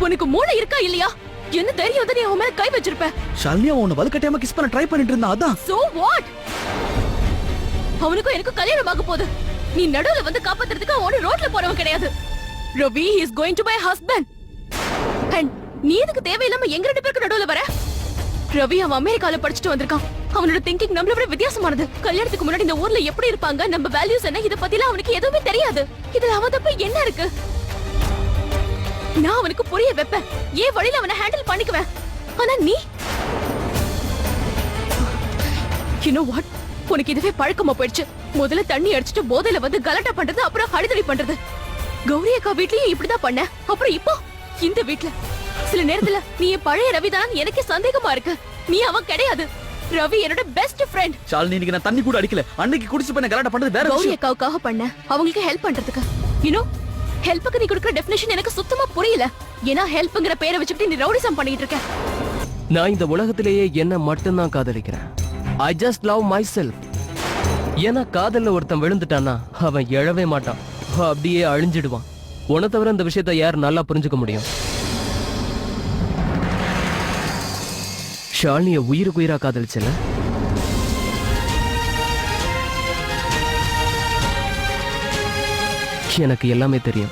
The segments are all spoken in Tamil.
உனக்கு மூளை இருக்கா இல்லையா? என்ன தைரியம் நீ அவன் மேல கை வச்சிருப்ப? ஷாலினி அவனை வலுக்கட்டாயமா கிஸ் பண்ண ட்ரை பண்ணிட்டு இருந்தா அதான். So what? அவனுக்கும் எனக்கு கல்யாணம் ஆக போகுது. நீ நடுவுல வந்து காப்பாத்துறதுக்கு அவன் ரோட்ல போறவன் கிடையாது. Ravi is going to my husband. And நீ எதுக்கு தேவையில்லாம எங்க ரெண்டு பேருக்கு நடுவுல வர? ரவி அவன் அமெரிக்கால படிச்சுட்டு வந்திருக்கான். அவனோட திங்கிங் நம்மள விட வித்தியாசமானது. கல்யாணத்துக்கு முன்னாடி இந்த ஊர்ல எப்படி இருப்பாங்க, நம்ம வேல்யூஸ் என்ன, இத பத்திலாம் அவனுக்கு எதுவுமே தெரியாது. இதுல அவன் தப்பு என்ன இருக்கு? நான் அவனுக்கு புரிய வைப்பேன். ஏன் வழியில அவனை ஹேண்டில் பண்ணிக்குவேன். ஆனா நீ you know what? உனக்கு இதுவே பழக்கமா போயிடுச்சு. முதல்ல தண்ணி அடிச்சிட்டு போதையில வந்து கலாட்டா பண்றது, அப்புறம் ஹடிதடி பண்றது. கௌரி அக்கா வீட்லயும் இப்படிதான் பண்ண. அப்புறம் இப்போ இந்த வீட்ல சில நேரத்துல நீ பழைய ரவி தான் எனக்கு சந்தேகமா இருக்கு. நீ அவன் கிடையாது. ரவி என்னோட பெஸ்ட் ஃப்ரெண்ட். ஷாலினி இன்னைக்கு நான் தண்ணி கூட அடிக்கல. அன்னைக்கு குடிச்சு பண்ண கலாட்டா பண்றது வேற விஷயம். கௌரி அக்காவுக்காக பண்ண, அவங்களுக்கு ஹெல்ப் பண்றதுக்கு. you know ஹெல்ப்புக்கு நீ கொடுக்கிற டெஃபினிஷன் எனக்கு சுத்தமா புரியல. ஏன்னா ஹெல்ப்ங்கற பேரை வச்சுட்டு நீ ரவுடிசம் பண்ணிட்டு இருக்க. நான் இந்த உலகத்திலேயே என்ன மட்டும் தான் காதலிக்கிறேன். I just love myself. ஏன்னா காதல்ல ஒருத்தன் விழுந்துட்டானா அவன் எழவே மாட்டான், அப்படியே அழிஞ்சிடுவான். உன்னை தவிர இந்த விஷயத்தை யார் நல்லா புரிஞ்சுக்க முடியும்? ஷாலினிய உயிருக்கு உயிரா காதலிச்சல. எனக்கு எல்லாமே தெரியும்.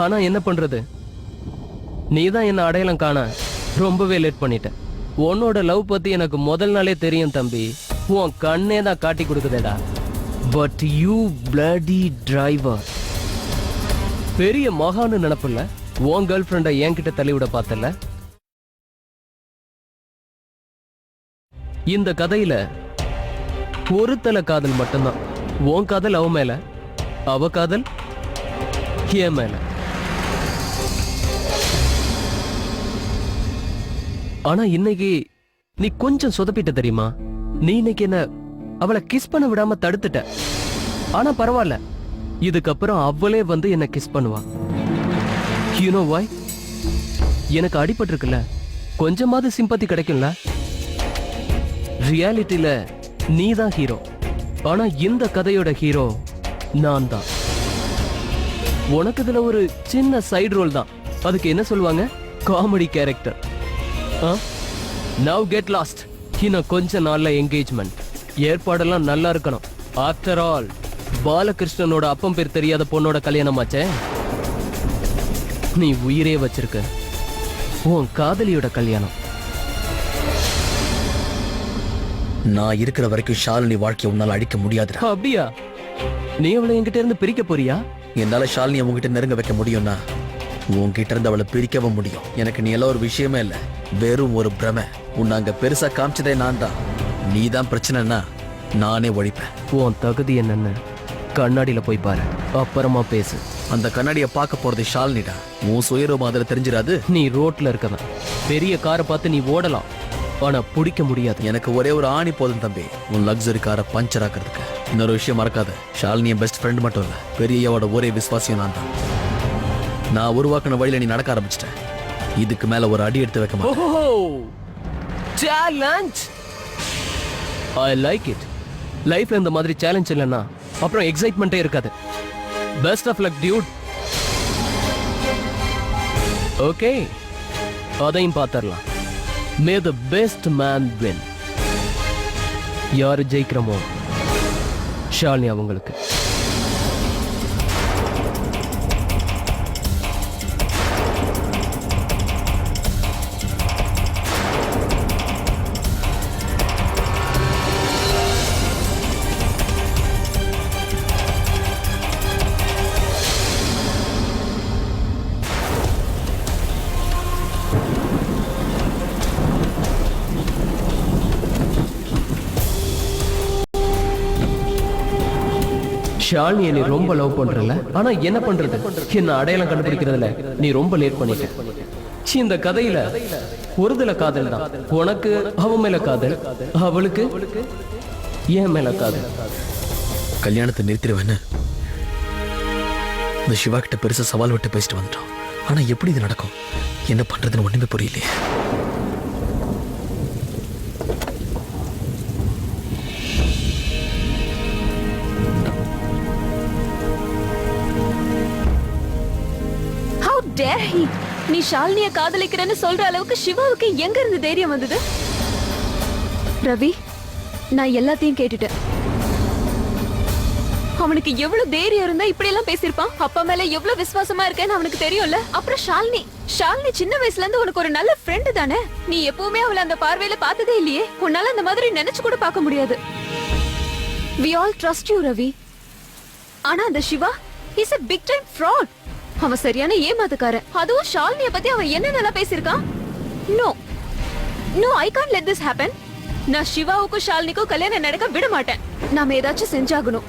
ஆனா என்ன பண்றது, நீதான் என்ன அடையாளம் காண ரொம்பவே லேட் பண்ணிட்ட. உன்னோட லவ் பத்தி எனக்கு முதல் நாளே தெரியும் தம்பி. உன் கண்ணே தான் காட்டி கொடுக்குதேடா. But you bloody driver. பெரிய மகான்னு நினப்பில்ல உன் கேர்ள் ஃப்ரெண்டை என்கிட்ட தள்ளிவிட பார்த்தல. இந்த கதையில ஒரு தலை காதல் மட்டும்தான். உன் காதல் அவ மேல, அவ காதல் என் மேல. ஆனா இன்னைக்கு நீ கொஞ்சம் சொதப்பிட்ட தெரியுமா? நீ இன்னைக்கு என்ன அவளை கிஸ் பண்ண விடாம தடுத்துட்ட. ஆனா பரவாயில்ல, இதுக்கப்புறம் அவளே வந்து என்ன கிஸ் பண்ணுவா. You know why? எனக்கு அடிபட்டு இருக்குல்ல, கொஞ்சமாவது சிம்பத்தி கிடைக்கும்ல. ரியாலிட்டியில நீ தான் ஹீரோ, ஆனா இந்த கதையோட ஹீரோ நான் தான். உனக்கு இதுல ஒரு சின்ன சைடு ரோல் தான். அதுக்கு என்ன சொல்லுவாங்க? Comedy character. Now get lost. இன்னும் கொஞ்ச நாள்ல என்கேஜ்மெண்ட். ஏற்பாடெல்லாம் நல்லா இருக்கணும். ஆஃப்டர் ஆல் பாலகிருஷ்ணனோட அப்பம் பேர் தெரியாத பொண்ணோட கல்யாணமாச்சே. நீ உயிரே வச்சிருக்க உன் காதலியோட கல்யாணம். நான் இருக்கிற வரைக்கும் ஷாலினி வாழ்க்கையை உன்னால அழிக்க முடியாதுடா. அப்படியா? நீ அவளை என்கிட்ட இருந்து பிரிக்க போறியா? என்னால ஷாலினியை உங்ககிட்ட நெருங்க வைக்க முடியும்னா உன்கிட்ட இருந்து அவளை பிரிக்கவும் முடியும். எனக்கு நீ எல்லாம் ஒரு விஷயமே இல்ல, வெறும் ஒரு பிரமை. உன்னை அங்க பெருசா காமிச்சதே நான் தான். நீ தான் பிரச்சனைனா நானே ஒழிப்பேன். உன் தகுதி என்னன்னு கண்ணாடியில போய் பாரு, அப்புறமா பேசு. அந்த கண்ணாடியை பார்க்க போறது ஷாலினிடா. உன் சுயரூபம் அதுல தெரிஞ்சிடாது. நீ ரோட்ல இருக்கவன். பெரிய காரை பார்த்து நீ ஓடலாம், ஆனா பிடிக்க முடியாது. எனக்கு ஒரே ஒரு ஆணி போதும் தம்பி, உன் லக்ஸரி காரை பஞ்சர் ஆக்கிறதுக்கு. இன்னொரு விஷயம் மறக்காத, ஷாலினி என் பெஸ்ட் ஃப்ரெண்ட் மட்டும் இல்ல, பெரியவோட ஒரே விசுவாசியம் நான் தான். நான் உருவாக்கின வழியில நீ நடக்க ஆரம்பிச்சிட்டேன். இதுக்கு மேல ஒரு அடி எடுத்து வைக்க மாட்டேன். சேலஞ்ச். I like it. லைஃப்ல இந்த மாதிரி சேலஞ்ச் இல்லைன்னா அப்புறம் எக்ஸைட்மெண்ட்டே இருக்காது. Best of luck dude. Okay, அதையும் பார்த்தரலாம். May the best man win. யாரு ஜெயிக்கிறோமோ ஷாலினி அவங்களுக்கு. ஷாலினியை நீ ரொம்ப லவ் பண்றல, ஆனா என்ன பண்றது, என்ன அடையாளம் கண்டுபிடிக்கிறதுல நீ ரொம்ப லேட் பண்ணிட்ட. இந்த கதையில ஒருதல காதல் தான். உனக்கு அவன் மேல காதல், அவளுக்கு என் மேல காதல். கல்யாணத்தை நிறுத்திடுவேன்னு இந்த சிவா கிட்ட பெருசா சவால் விட்டு பேசிட்டு வந்துட்டோம். ஆனா எப்படி இது நடக்கும், என்ன பண்றதுன்னு ஒண்ணுமே புரியலையே. dare he? நீ ஷாலினிய காதலிக்கிறேன்னு சொல்ற அளவுக்கு சிவாவுக்கு எங்க இருந்து தைரியம் வந்தது? ரவி, நான் எல்லாத்தையும் கேட்டுட்டேன். அவனுக்கு எவ்வளவு தைரியம் இருந்தா இப்படி எல்லாம் பேசிருப்பான்? அப்பா மேல எவ்வளவு விசுவாசமா இருக்கேன்னு அவனுக்கு தெரியும்ல. அப்புறம் ஷாலினி சின்ன வயசுல இருந்து உனக்கு ஒரு நல்ல ஃப்ரெண்டு தானே? நீ எப்பவுமே அவளை அந்த பார்வையில பார்த்ததே இல்லையே. உன்னால அந்த மாதிரி நினைச்சு கூட பார்க்க முடியாது. We all trust you, Ravi. ஆனா அந்த Siva is a big time fraud. அவன் சரியான ஏமாத்துக்காரன். அதுவும் ஷாலினிய பத்தி அவன் என்ன நல்லா பேசிருக்கான். No, I can't let this happen. நான் சிவாவுக்கும் ஷாலினிக்கும் கல்யாணம் நடக்க விட மாட்டேன். நாம ஏதாச்சும் செஞ்சாகணும்.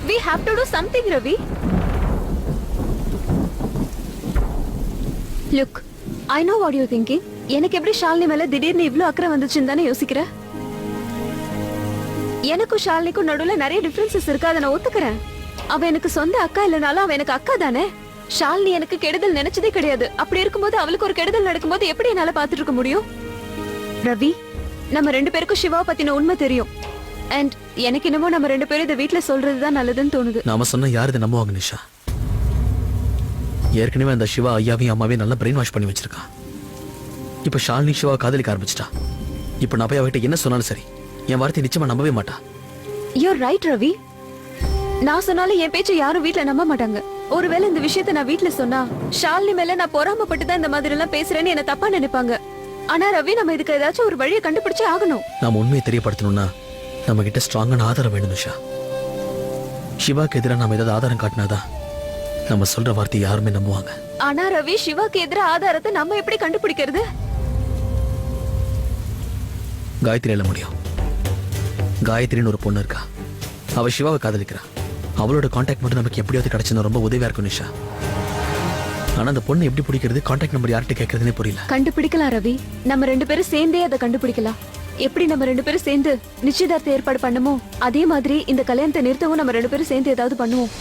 We have to do something, Ravi. Look, I know what you're thinking. எனக்கு எப்படி ஷாலினி மேல திடீர்னு இவ்ளோ அக்கறை வந்துச்சுன்னு தானே யோசிக்கிற? எனக்கும் ஷாலினிக்கும் நடுவுல நிறைய டிஃபரன்சஸ் இருக்கு, அதை நான் ஒத்துக்கிறேன். அவ எனக்கு சொந்த அக்கா இல்லனாலும் அவ எனக்கு அக்கா தானே. ஷாலினி எனக்கு கெடுதல் நினைச்சதே கிடையாது. அப்படி இருக்கும்போது அவளுக்கு ஒரு கெடுதல் நடக்கும்போது எப்படி என்னால பாத்துட்டு இருக்க முடியும்? ரவி, நம்ம 2 பேருக்கும் சிவாவை பத்தின உண்மை தெரியும். அண்ட் எனக்கு என்னமோ நம்ம 2 பேரும் இதை வீட்டுல சொல்றதுதான் நல்லதுன்னு தோணுது. நாம சொன்ன யார் இதை நம்புவாங்க நிஷா? ஏற்கனவே அந்த சிவா ஐயாவையும் அம்மாவையும் நல்லா பிரெயின் வாஷ் பண்ணி வச்சிருக்கான். இப்ப ஷாலினி சிவா காதலிக்க ஆரம்பிச்சிட்டா. இப்ப நான் போய் அவகிட்ட என்ன சொன்னாலும் சரி, என் வார்த்தையை நிச்சயமா நம்பவே மாட்டா. You're right, Ravi. நான் சொன்னாலும் என் பேச்சை யாரும் வீட்ல நம்ப மாட்டாங்க. ஒருவேளை இந்த விஷயத்த நான் வீட்ல சொன்னா ஷாலினி மேல நான் பொறாமப்பட்டு தான் இந்த மாதிரி எல்லாம் பேசுறேன்னு என்ன தப்பா நினைப்பாங்க. ஆனா ரவி, நம்ம இதுக்கு ஏதாச்சும் ஒரு வழியை கண்டுபிடிச்சே ஆகணும். நாம உண்மையை தெரியப்படுத்தணும்னா நம்ம கிட்ட ஸ்ட்ராங்கான ஆதாரம் வேணும் நிஷா. சிவாக்கு எதிராக நாம ஏதாவது ஆதாரம் காட்டினாதான் நம்ம சொல்ற வார்த்தையை யாருமே நம்புவாங்க. ஆனா ரவி, சிவாக்கு எதிராக ஆதாரத்தை நம்ம எப்படி கண்டுபிடிக்கிறது? காயத்ரியால முடியும். காயத்ரின்னு ஒரு பொண்ணு இருக்கா. அவ சிவாவை காதலிக்கிறா. அவளோட கான்டாக்ட் மட்டும் நமக்கு எப்படியாவது கிடைச்சுன்னா ரொம்ப உதவியா இருக்கும் நிஷா. ஆனா அந்த பொண்ணு எப்படி பிடிக்கிறது, கான்டாக்ட் நம்பர் யார்கிட்ட கேட்கறதுனே புரியல. கண்டுபிடிக்கலாம் ரவி. நம்ம 2 பேரும் சேர்ந்தே அதை கண்டுபிடிக்கலாம். எப்படி நம்ம 2 பேரும் சேர்ந்து நிச்சயதார்த்த ஏற்பாடு பண்ணுமோ அதே மாதிரி இந்த கல்யாணத்தை நிறுத்தவும் நம்ம 2 பேரும் சேர்ந்து ஏதாவது பண்ணுவோம்.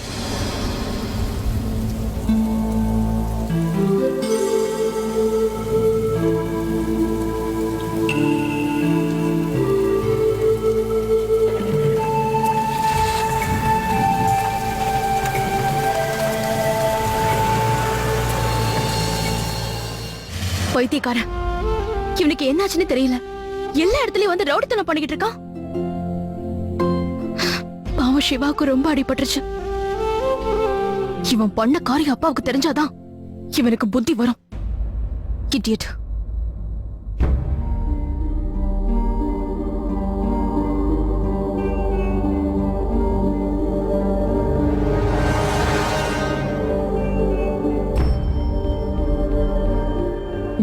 பைத்தியக்காரன், இவனுக்கு என்னாச்சுன்னு தெரியல. எல்லா இடத்துலயும் வந்து ரவுடித்தனம் பண்ணிக்கிட்டு இருக்கான். பாவம், சிவாவுக்கு ரொம்ப அடிபட்டுருச்சு. இவன் பண்ண காரியம் அப்பாவுக்கு தெரிஞ்சாதான் இவனுக்கு புத்தி வரும். இடியட்.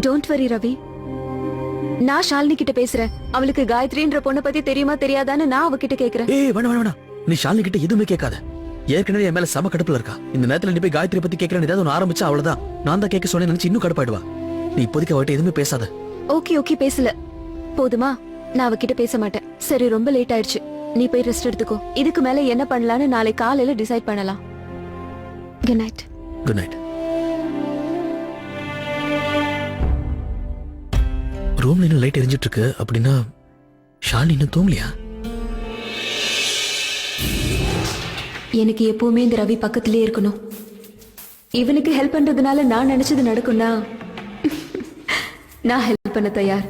Don't worry Ravi. நான் ஷாலினி கிட்ட பேசுறேன். அவளுக்கு காயத்ரின்ற பொண்ணை பத்தி தெரியுமா தெரியாதான்னு நான் அவகிட்ட கேக்குறேன். ஏய், வேணாம். நீ ஷாலினி கிட்ட எதுவுமே கேட்காத. ஏற்கனவே என் மேல சம கடுப்புல இருக்கா. இந்த நேரத்துல நீ போய் காயத்ரி பத்தி கேட்கறேன்னு ஏதாவது ஒன்று ஆரம்பிச்சா அவ்வளவுதான். நான் தான் கேட்க சொன்னேன் நினைச்சு இன்னும் கடுப்பாயிடுவா. நீ இப்போதைக்கு அவகிட்ட எதுவுமே பேசாத. ஓகே, பேசல போதுமா? நான் அவகிட்ட பேச மாட்டேன். சரி, ரொம்ப லேட் ஆயிடுச்சு. நீ போய் ரெஸ்ட் எடுத்துக்கோ. இதுக்கு மேல என்ன பண்ணலான்னு நாளை காலையில டிசைட் பண்ணலாம். Good night. Good night. ரூம்ல இன்னும் லைட் எரிஞ்சிட்டு இருக்கு. அப்படின்னா ஷாலினி இன்னும் தூங்கலையா? எனக்கு எப்பவுமே இந்த ரவி பக்கத்திலே இருக்கணும். இவனுக்கு ஹெல்ப் பண்றதுனால நான் நினைச்சது நடக்கும்னா நான் ஹெல்ப் பண்ண தயார்.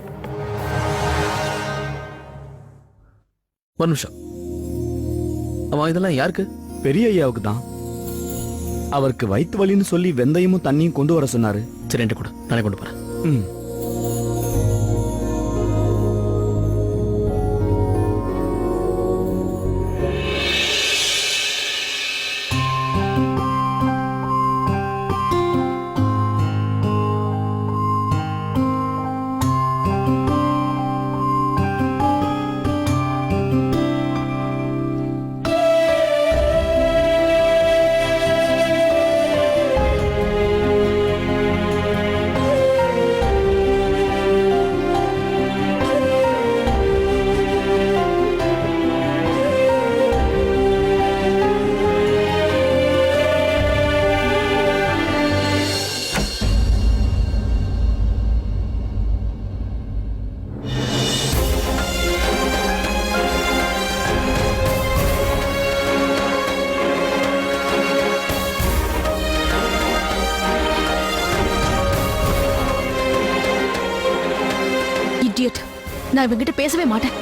ஒரு நிமிஷம். ஆமா, இதெல்லாம் யாருக்கு? பெரிய ஐயாவுக்கு தான். அவருக்கு வயிற்று வலின்னு சொல்லி வெந்தயமும் தண்ணியும் கொண்டு வர சொன்னாரு. சரி, என்கிட்ட கூட நானே கொண்டு போறேன். ம். நான் இவங்கிட்ட பேசவே மாட்டேன்.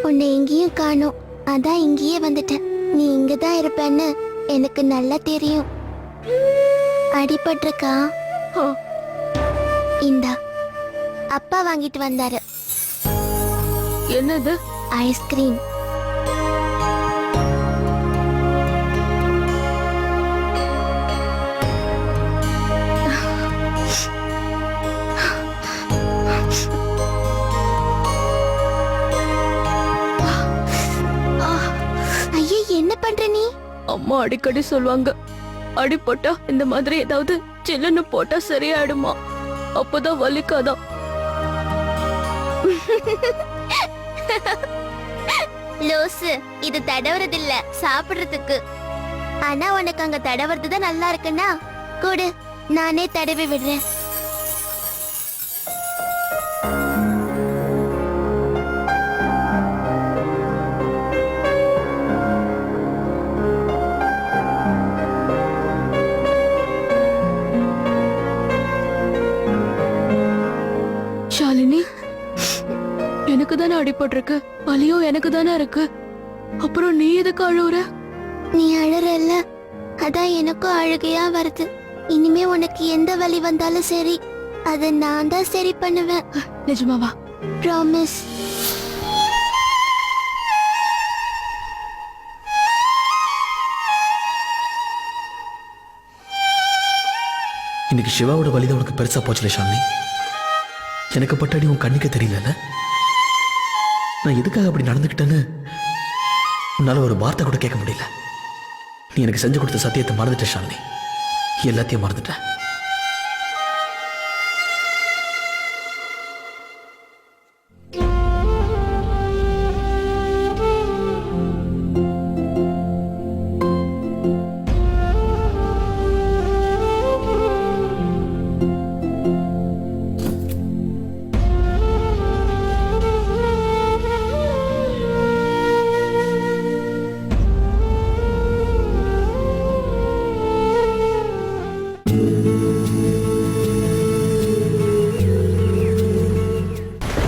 உன்னை எங்கேயும் காணோம், அதான் இங்கேயே வந்துட்டேன். நீ இங்கதான் இருப்பேன்னு எனக்கு நல்லா தெரியும். அடிபட்டிருக்கா? ஆ, இந்தா, அப்பா வாங்கிட்டு வந்தாரு என்னது? ஐஸ்கிரீம். ஐயே, என்ன பண்ற நீ? அம்மா அடிக்கடி சொல்லுவாங்க, அடி போட்டா இந்த மாதிரி ஏதாவது சில்லுன்னு போட்டா சரியாயிடுமா, அப்பதான் வலிக்காதான். லூசு, இது தடவுறது இல்ல, சாப்பிடுறதுக்கு. ஆனா உனக்கு அங்க தடவுறது தான் நல்லா இருக்குன்னா கூடு, நானே தடவி விடுறேன். ஷாலினி, எனக்கு தானே அடிபட்டிருக்கு, வலியும் எனக்கு தானே இருக்கு, அப்புறம் நீ எதுக்கு அழுவுற? நீ அழறல்ல, அதான் எனக்கும் அழுகையா வருது. இனிமே உனக்கு எந்த வலி வந்தாலும் சரி, அதை நான் தான் சரி பண்ணுவேன். நிஜமாவா? ப்ராமிஸ். இன்னைக்கு சிவாவோட வலிதான் உனக்கு பெருசா போச்சுல ஷாலினி. எனக்கு பட்டாடி உன் கண்ணுக்கு தெரியல. நான் எதுக்காக அப்படி நடந்துக்கிட்டேன்னு உன்னால ஒரு வார்த்தை கூட கேட்க முடியல. நீ எனக்கு செஞ்சு கொடுத்த சத்தியத்தை மறந்துட்ட ஷாலினி, எல்லாத்தையும் மறந்துட்ட.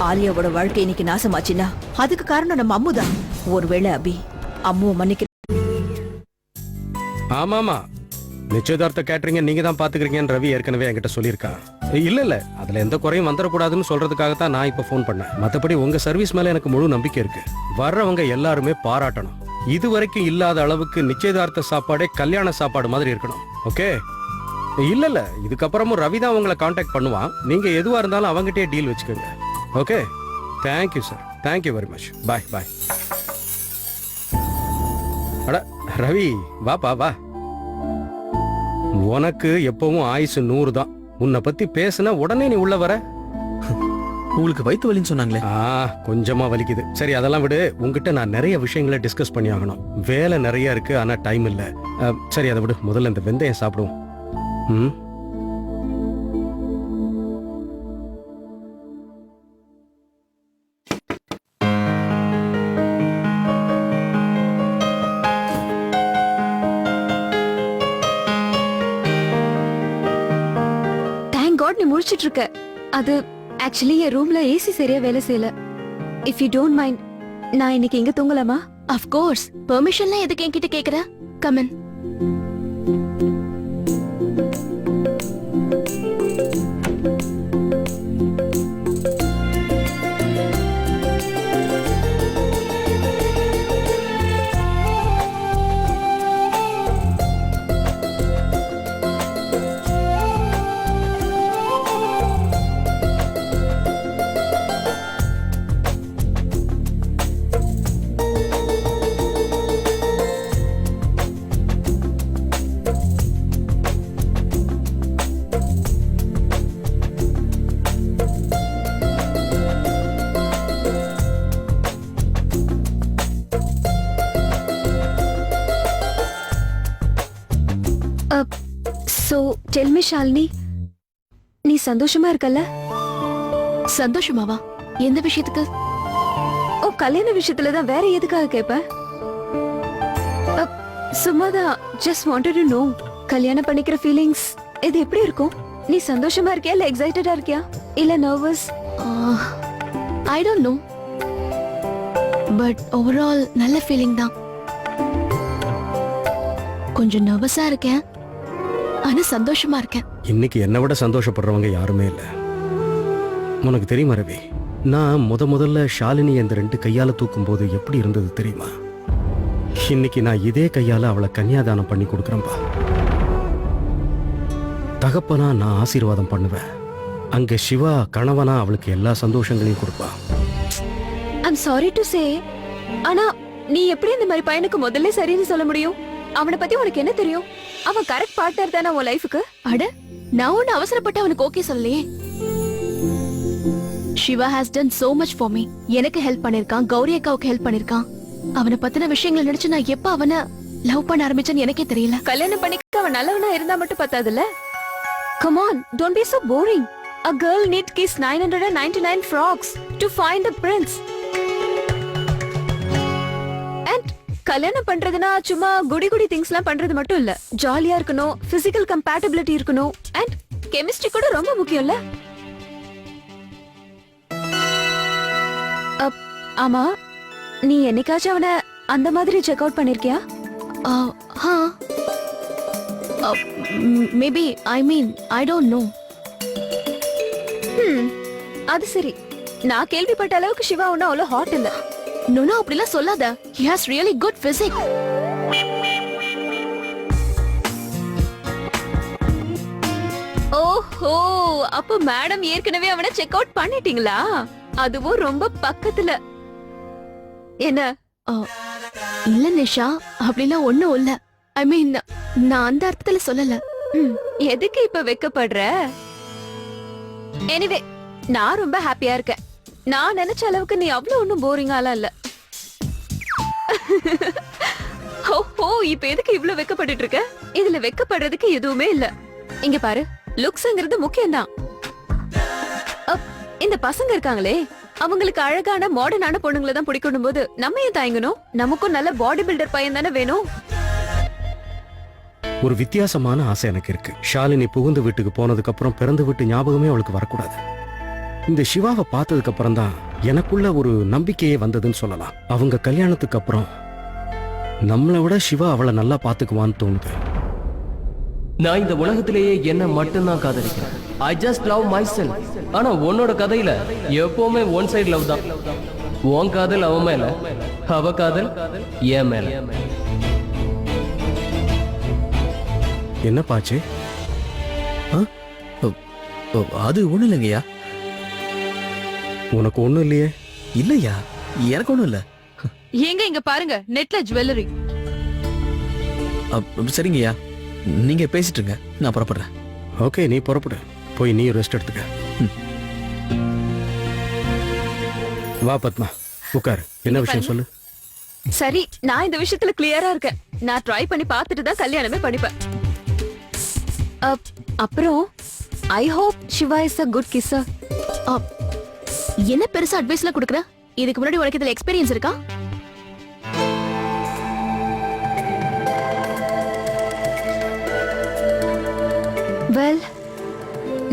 ஆலியாவோட வாழ்க்கை இன்னைக்கு நாசமாச்சுன்னா அதுக்கு காரணம் நம்ம அம்மு தான். ஒருவேளை அபி அம்முவை மன்னிக்க. ஆமாமா, நிச்சயதார்த்த கேட்டரிங்க நீங்க தான் பாத்துக்கிறீங்கன்னு ரவி ஏற்கனவே என்கிட்ட சொல்லியிருக்கான். இல்ல அதுல எந்த குறையும் வந்துடக்கூடாதுன்னு சொல்றதுக்காக தான் நான் இப்ப ஃபோன் பண்ணேன். மத்தபடி உங்க சர்வீஸ் மேல எனக்கு முழு நம்பிக்கை இருக்கு. வர்றவங்க எல்லாருமே பாராட்டணும். இது வரைக்கும் இல்லாத அளவுக்கு நிச்சயதார்த்த சாப்பாடே கல்யாண சாப்பாடு மாதிரி இருக்கணும். ஓகே? இல்ல இதுக்கப்புறமும் ரவி தான் உங்களை கான்டாக்ட் பண்ணுவான். நீங்க எதுவா இருந்தாலும் அவங்ககிட்டயே டீல் வச்சுக்கோங்க. Okay, thank you sir, thank you very much. Bye bye. அட ரவி, வாப்பா வா. உனக்கு எப்பவும் ஆயுசு 100 தான். உன்னை பத்தி பேசுன உடனே நீ உள்ள வர. உங்களுக்கு வயிற்று வலின்னு சொன்னாங்களே. கொஞ்சமா வலிக்குது. சரி அதெல்லாம் விடு. உங்ககிட்ட நான் நிறைய விஷயங்களை டிஸ்கஸ் பண்ணி ஆகணும். வேலை நிறைய இருக்கு, ஆனா டைம் இல்ல. சரி அதை விடு, முதல்ல இந்த வெந்தயம் சாப்பிடுவோம். ம், நீ முடிச்சிட்டு இருக்க. அது ஆக்சுவலி என் ரூம்ல ஏசி சரியா வேலை செய்யல. இஃப் யூ டோன்ட் மைண்ட், நான் இன்னைக்கு எங்க தூங்கலாமா? Of course. பெர்மிஷன்லாம் எதுக்கு என்கிட்ட கேக்குற? Come in. So tell me Shalini, நீ சந்தோஷமா இருக்கல்ல? சந்தோஷமாவா? எந்த விஷயத்துக்கு? ஓ, கல்யாண விஷயத்துல தான், வேற எதுக்காக கேப்ப? சும்மாதான், ஜஸ்ட் வாண்டட் டு நோ. கல்யாணம் பண்ணிக்கிற ஃபீலிங்ஸ் இது எப்படி இருக்கும்? நீ சந்தோஷமா இருக்கியா இல்ல எக்ஸைட்டடா இருக்கியா இல்ல nervous? I don't no, but overall நல்ல ஃபீலிங் தான். கொஞ்சம் நர்வஸா இருக்கேன், ஆனா சந்தோஷமா இருக்கேன். இன்னைக்கு என்னை விட சந்தோஷப்படுறவங்க யாருமே இல்லை. உனக்கு தெரியுமா ரவி, நான் முதல்ல ஷாலினி இந்த 2 கையால தூக்கும் போது எப்படி இருந்தது தெரியுமா? இன்னைக்கு நான் இதே கையால அவளை கன்னியாதானம் பண்ணி கொடுக்குறேன்பா. தகப்பனா நான் ஆசீர்வாதம் பண்ணுவேன், அங்க சிவா கணவனா அவளுக்கு எல்லா சந்தோஷங்களையும் கொடுப்பா. ஐம் சாரி டு சே, ஆனா நீ எப்படி இந்த மாதிரி பையனுக்கு முதல்ல சரின்னு சொல்ல முடியும்? அவனை பத்தி உனக்கு என்ன தெரியும்? அவன் கரெக்ட் பார்ட்னர் தானே உன் லைஃபுக்கு. அட, நான் ஒண்ணு அவசரப்பட்டு அவனுக்கு ஓகே சொல்லலையே. Siva has done so much for me. எனக்கு ஹெல்ப் பண்ணிருக்கான், கௌரி அக்காவுக்கு ஹெல்ப் பண்ணிருக்கான். அவனை பத்தின விஷயங்களை நினைச்சு நான் எப்ப அவனை லவ் பண்ண ஆரம்பிச்சேன்னு எனக்கே தெரியல. கல்யாணம் பண்ணிக்க அவன் நல்லவனா இருந்தா மட்டும் பத்தாதுல்ல? Come on, don't be so boring. A girl need kiss 999 frogs to find a prince. And கல்யாணம் பண்றதுனா சும்மா குடி திங்ஸ்லாம் பண்றது மட்டும் இல்ல. ஜாலியா இருக்கணும், physical compatibility இருக்கணும், and chemistry கூட ரொம்ப முக்கியம்ல? ஆமா, நீ என்னைக்காச்சும் அவனை அந்த மாதிரி செக் அவுட் பண்ணிருக்கியா? Maybe, I mean, I don't know. அது சரி, நான் கேள்விப்பட்ட அளவுக்கு சிவா ஒன்னும் அவ்வளவு ஹாட் இல்ல. நோனோ, அப்படிலாம் சொல்லாத. He has really good physics. ஓஹோ, அப்ப மேடம் ஏற்கனவே அவனை செக் அவுட் பண்ணிட்டீங்களா? அதுவும் ரொம்ப பக்கத்துல. என்ன? இல்ல நிஷா, அப்படிலாம் ஒண்ணும் இல்ல. ஐ மீன், நான் அந்த அர்த்தத்துல சொல்லல. எதுக்கு இப்ப வெக்கப்படுற? எனிவே, நான் ரொம்ப ஹாப்பியா இருக்கேன். நான் நினைச்ச அளவுக்கு நீ அவ்வளவு ஒன்னும் போரிங்காலாம் இல்ல. ஓஹோ, இப்ப எதுக்கு இவ்வளவு வெக்கப்பட்டுட்டு இருக்க? இதுல வெக்கப்படுறதுக்கு எதுவுமே இல்ல. இங்க பாரு, லுக்ஸ்ங்கிறது முக்கியம்தான். இந்த பசங்க இருக்காங்களே, அவங்களுக்கு அழகான மாடர்னான பொண்ணுங்களை தான் பிடிக்கணும் போது நம்ம ஏன் தயங்கணும்? நமக்கும் நல்ல பாடி பில்டர் பையன் தானே வேணும். ஒரு வித்தியாசமான ஆசை எனக்கு இருக்கு. ஷாலினி புகுந்து வீட்டுக்கு போனதுக்கு அப்புறம் பிறந்து வீட்டு ஞாபகமே அவளுக்கு வரக்கூடாது. இந்த சிவாவை பார்த்ததுக்கு அப்புறம் தான் எனக்குள்ள ஒரு நம்பிக்கையே வந்ததுன்னு சொல்லலாம். அவங்க கல்யாணத்துக்கு அப்புறம் நம்மளை விட சிவா அவளை நல்லா பாத்துக்குவான்னு தோணுது. நான் இந்த உலகத்திலேயே என்ன மட்டும்தான் காதலிக்கிறேன். I just love my self. ஆனா உன்னோட கதையில எப்பவுமே ஒன் சைடு லவ் தான். உன் காதல் அவன் மேல, அவ காதல் என் மேல. என்ன பாச்சு? அது ஒண்ணும் இல்லைங்கய்யா. உனக்கு ஒண்ணும் இல்லையே? இல்லையா, எனக்கு ஒண்ணும் இல்ல. ஏங்க இங்க பாருங்க, நெட்ல ஜுவல்லரி. சரிங்கய்யா, நீங்க பேசிட்டு இருங்க, நான் புறப்படுறேன். ஓகே, நீ புறப்படு. போய் நீ ரெஸ்ட் எடுத்துக்க. வா பத்மா, உட்காரு. என்ன விஷயம் சொல்லு. சரி, நான் இந்த விஷயத்துல கிளியரா இருக்கேன். நான் ட்ரை பண்ணி பார்த்துட்டு தான் கல்யாணமே பண்ணிப்பேன். அப்புறம் I hope Siva is a good kisser. என்ன பெருசா அட்வைஸ்லாம் கொடுக்குற? இதுக்கு முன்னாடி உனக்கு இதுல எக்ஸ்பீரியன்ஸ் இருக்கா? வெல்,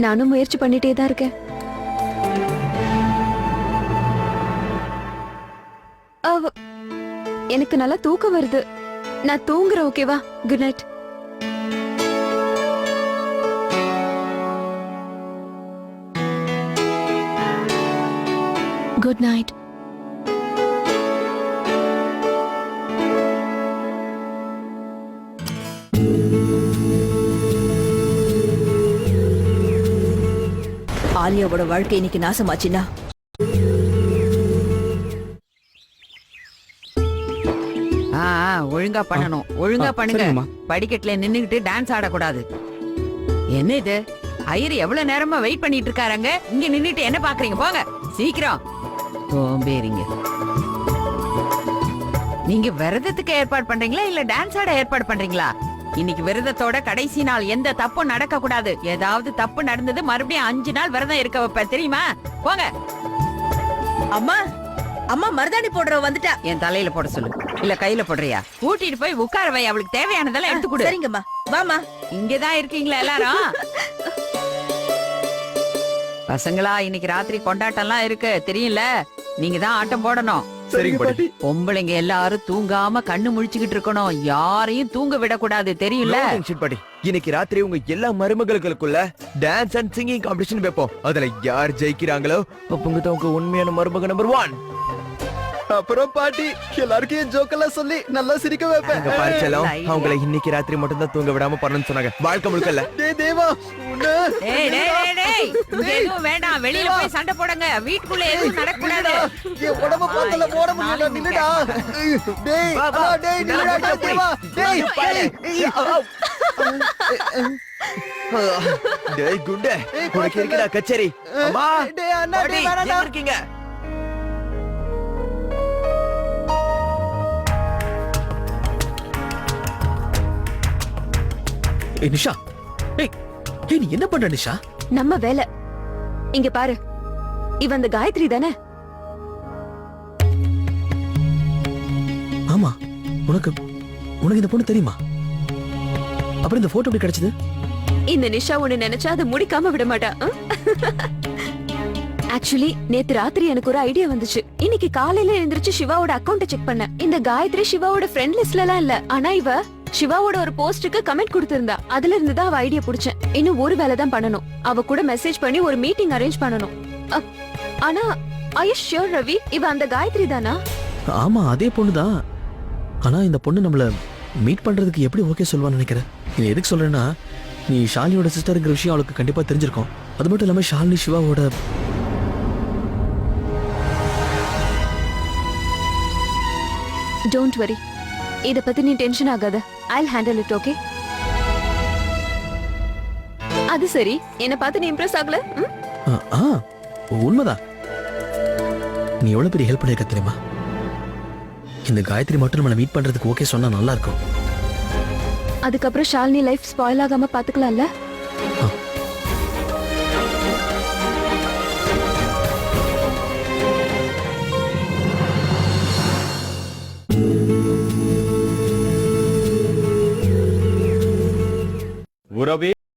நானும் முயற்சி பண்ணிட்டே தான் இருக்கேன். எனக்கு நல்லா தூக்கம் வருது. நான் தூங்குறேன், ஓகேவா? Good night. Good night. ஆலியாவோட வாழ்க்கை இன்னைக்கு நாசமாச்சுன்னா ஒழுங்கா பண்ணணும். ஒழுங்கா பண்ணுங்க. சரிங்கம்மா. படிக்கட்டுல நின்னுகிட்டு டான்ஸ் ஆடக்கூடாது. என்ன இது? ஐயர் எவ்வளவு நேரமா வெயிட் பண்ணிட்டு இருக்காருங்க. இங்க நின்னுட்டு என்ன பாக்குறீங்க? போங்க சீக்கிரம். சோம்பேறிங்க. நீங்க விரதத்துக்கு ஏற்பாடு பண்றீங்களா இல்ல டான்ஸ் ஆட ஏற்பாடு பண்றீங்களா? இன்னைக்கு விரதத்தோட கடைசி நாள், எந்த தப்பும் நடக்க கூடாது. ஏதாவது தப்பு நடந்தது மறுபடியும் 5 நாள் விரதம் இருக்க வைப்ப, தெரியுமா? போங்க. அம்மா அம்மா மருதாணி போடுறவ வந்துட்டா. என் தலையில போட சொல்லு, இல்ல கையில போடுறியா? கூட்டிட்டு போய் உட்கார வை, அவளுக்கு தேவையானதெல்லாம் எடுத்து கொடு. சரிங்கம்மா, வாமா. இங்கதான் இருக்கீங்களா எல்லாரும்? பசங்களா, இன்னைக்கு ராத்திரி கொண்டாட்டம்லாம் இருக்கு தெரியும்ல. நீங்க தான் ஆட்டம் போடணும். சரிங்க பாட்டி. பொம்பளைங்க எல்லாரும் தூங்காம கண்ணு முழிச்சுக்கிட்டு இருக்கணும். யாரையும் தூங்க விடக்கூடாது, தெரியும்ல? பாட்டி, இன்னைக்கு ராத்திரி உங்க எல்லா மருமகளுக்குள்ள டான்ஸ் அண்ட் சிங்கிங் காம்படிஷன் வைப்போம். அதுல யார் ஜெயிக்கிறாங்களோ அவங்க தான் உங்க உண்மையான மருமக நம்பர் 1. அப்புறம் பாட்டி எல்லாருக்கும் ஜோக்கெல்லாம் சொல்லி நல்லா சிரிக்க வைப்பேன். அங்க பாரிச்சலாம் அவங்கள இன்னைக்கு ராத்திரி மட்டும் தான் தூங்க விடாம பண்ணணும்னு சொன்னாங்க. வாழ்க்கை முழுக்க இல்ல. டேய் தேவா, டேய் டேய் டேய் டேய், இங்க எதுவும் வேண்டாம். வெளியில போய் சண்டை போடுங்க. வீட்டுக்குள்ள எதுவும் நடக்கக்கூடாது. என் உடம்ப பார்த்தல ஓட முடியல. நில்லுடா. டேய் வா, வா. டேய் நில்லுடா தேவா. டேய் டேய் குண்டே, உனக்கு இருக்குடா கச்சேரி. அம்மா, டேய் அண்ணா, பாட்டி, டேய் வேணாடா. எங்க இருக்கீங்க? ஏய் நிஷா, ஏய் ஏய் நீ என்ன பண்ற நிஷா? நம்ம வேலை. இங்க பாரு, இவ அந்த காயத்ரி தானே? ஆமா, உனக்கு இந்த பொண்ணு தெரியுமா? அப்புறம் இந்த போட்டோ எப்படி கிடைச்சது? இந்த நிஷா ஒண்ணு நினைச்சா அதை முடிக்காம விட மாட்டா. ஆக்சுவலி நேத்து ராத்திரி எனக்கு ஒரு ஐடியா வந்துச்சு. இன்னைக்கு காலையில எழுந்திருச்சு சிவாவோட அக்கவுண்ட செக் பண்ண. இந்த காயத்ரி சிவாவோட ஃப்ரெண்ட் லிஸ்ட்ல எல்லாம் இல்ல. ஆனா இவ சிவாவோட ஒரு போஸ்டுக்கு கமெண்ட் கொடுத்திருந்தா. அதுல இருந்து தான் அவ ஐடியா புடிச்சேன். இன்னும் ஒரு வேலை தான் பண்ணணும். அவ கூட மெசேஜ் பண்ணி ஒரு மீட்டிங் அரேஞ்ச் பண்ணணும். ஆனா ஐ யூ ஷூர் ரவி, இவ அந்த காயத்ரி தானா? ஆமா, அதே பொண்ணுதான். ஆனா இந்த பொண்ணு நம்மள மீட் பண்றதுக்கு எப்படி ஓகே சொல்வான்னு நினைக்கிறேன். இது எதுக்கு சொல்றேன்னா, நீ ஷாலினியோட சிஸ்டர்ங்கிற விஷயம் அவளுக்கு கண்டிப்பா தெரிஞ்சிருக்கும். அது மட்டும் இல்லாம ஷாலினி சிவாவோட டோன்ட் வரி, இத பத்தி நீ டென்ஷன் ஆகாத. I'll handle it, okay? அது சரி, என்ன பார்த்து நீ இம்ப்ரெஸ் ஆகல? உண்மைதான். நீ எவ்வளவு பெரிய ஹெல்ப் பண்ணிருக்க தெரியுமா? இந்த காயத்ரி மட்டும் நம்மளை மீட் பண்றதுக்கு ஓகே சொன்னா நல்லா இருக்கும். அதுக்கப்புறம் ஷாலினி லைஃப் ஸ்பாயில் ஆகாம பாத்துக்கலாம்ல? உறவே